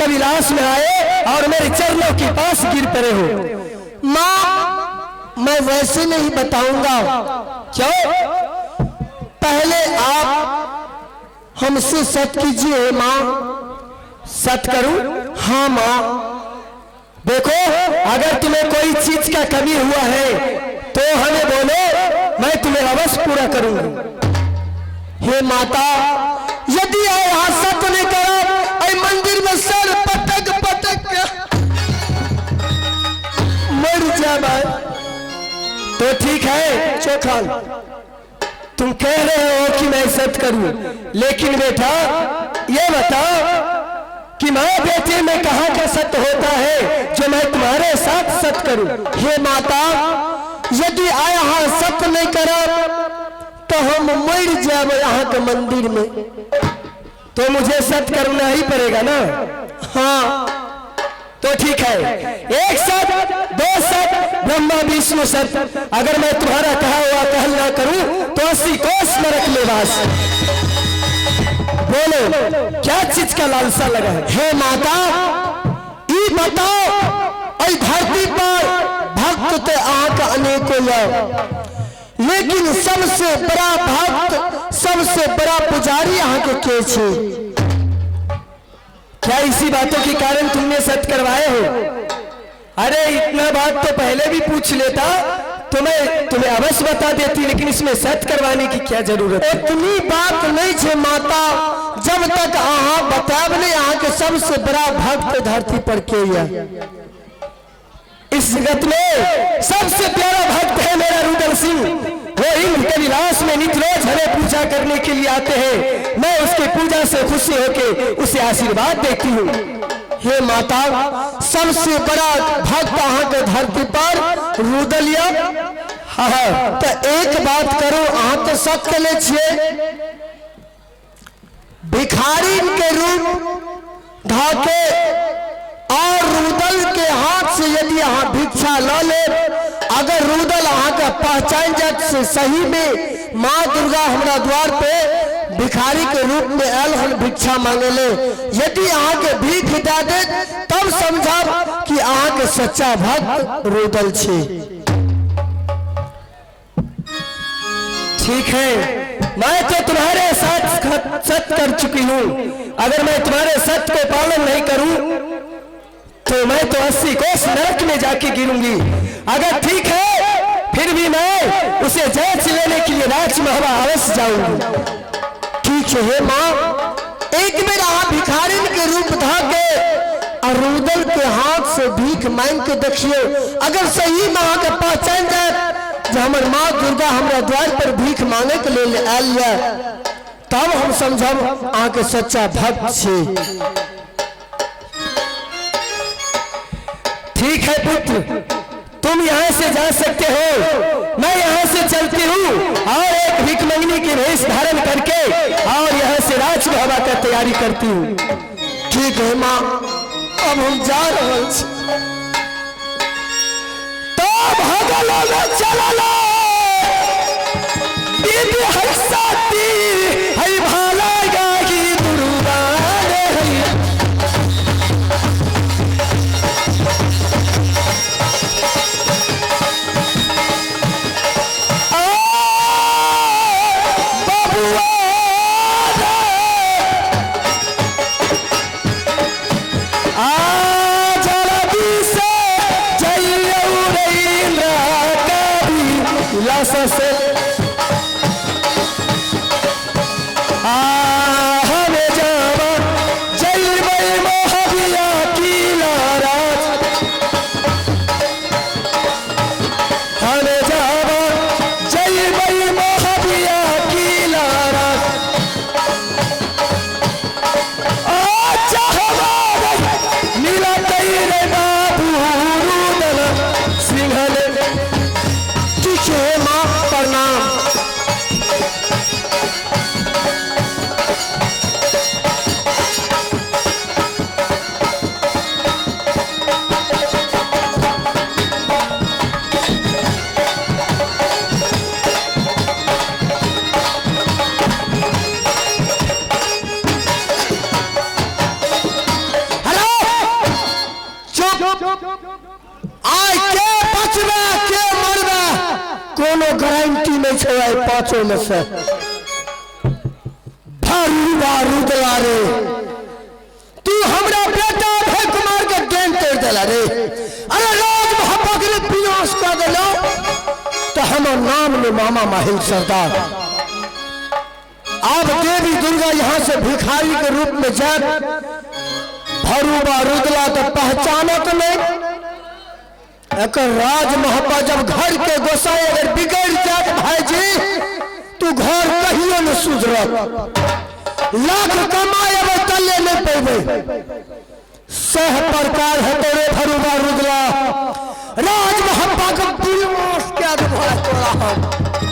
कविलास में आए और मेरे चरणों के पास गिर पड़े हो। माँ मैं वैसे नहीं बताऊंगा। क्यों? पहले आप हमसे सत कीजिए माँ। सत करूं? हाँ माँ। देखो, अगर तुम्हें कोई चीज का कमी हुआ है तो हमें बोलो, मैं तुम्हें अवश्य पूरा करूंगा। हे माता, यदि यहाँ सत नहीं करो, ऐ मंदिर में सर पटक पटक मर जाए तो ठीक है चोखा। तुम कह रहे हो कि मैं सत करूं, लेकिन बेटा ये बताओ कि माँ बेटे में कहाँ का सत्य होता है जो मैं तुम्हारे साथ सत्य करूं? हे माता, यदि यहाँ सत्य नहीं करो तो हम मर जाए यहाँ के मंदिर में। तो मुझे सत्य करना ही पड़ेगा ना? हाँ तो ठीक है, एक सत्य, दो सत्य, ब्रह्मा विष्णु सत्य। अगर मैं तुम्हारा कहा हुआ कहल ना करूं तो 80 कोस नरक में वास। बोलो, क्या चीज का लालसा लगा है? हे माता, ये बताओ, ऐ धरती पर भक्त तो आंख अनेकों है, लेकिन सबसे बड़ा भक्त, सबसे बड़ा पुजारी यहाँ के छे। क्या इसी बातों के कारण तुमने सत्य करवाए हो? अरे इतना बात तो पहले भी पूछ लेता तो मैं तुम्हें अवश्य बता देती, लेकिन इसमें सत्य करवाने की क्या जरूरत है? इतनी बात नहीं छे माता, जब तक आहा बताब नहीं यहाँ के सबसे बड़ा भक्त धरती पर के है। इस जगत में सबसे प्यारा भक्त है मेरा रुदल सिंह। वो इंद्र के विलास में नित रोज हमें पूजा करने के लिए आते हैं। मैं उसकी पूजा से खुशी होके उसे आशीर्वाद देती हूँ। हे माता, सबसे बड़ा भक्त यहाँ के धरती पर रुदलिया। हाँ, तो एक बात करो, यहाँ तो सत्य ले छिए, भिखारी के रूप धाके और रुदल के हाथ से यदि यहाँ भिक्षा ला ले, अगर रुदल यहाँ का पहचान जात से सही में माँ दुर्गा हमारा द्वार पे भिखारी के रूप में आयल हम भिक्षा मांगे ले, यदि यहाँ के भीख दे दे तब समझा कि यहाँ के सच्चा भक्त रुदल छे। ठीक है, मैं तो तुम्हारे साथ सत्य कर चुकी हूँ। अगर मैं तुम्हारे सत्य को पालन नहीं करूं तो मैं तो 80 कोस नरक में जाके गिरूंगी। अगर ठीक है, फिर भी मैं उसे जांच लेने के लिए राज महवा अवश्य जाऊंगी। ठीक है माँ, एक बेर आप भिखारी के रूप धाके और रुदल के हाथ से भीख मांग के देखिए, अगर सही में आके पहचान जाए जो हमारे माँ दुर्गा हमारा द्वार पर भीख मांगे के लिए आयल है, तब हम समझब आके सच्चा भक्त छे। ठीक है पुत्र, तुम यहाँ से जा सकते हो। मैं यहाँ से चलती हूँ और एक भिख मंगनी की भेष धारण करके और यहाँ से राज महवा का तैयारी करती हूँ। ठीक है माँ, अब हम जा रहे हैं। तो भगलो में चलो दीदी हंसाती है भाला गाही दुर्गा से 90 में छो आई 5 में से भरुआ रुदला रे तू हमरा बेटा भय कुमार के देन तोड़ देला रे। अरे राज महबा के विनाश कर देलो तो हमर नाम ने मामा माहिल सरदार। अब देवी दुर्गा यहाँ से भिखारी के रूप में जाए भरुआ रुदला तो पहचानत नहीं। एक राज महबा जब घर के गोसाई अगर बिगड़ जात भाईजी तू घर कहियो न सुधरत लाख कमाए अब तले नहीं पेबे सह प्रकार है तेरे भरुआ रुदला राज महबा का विनाश क्या तोड़ा हम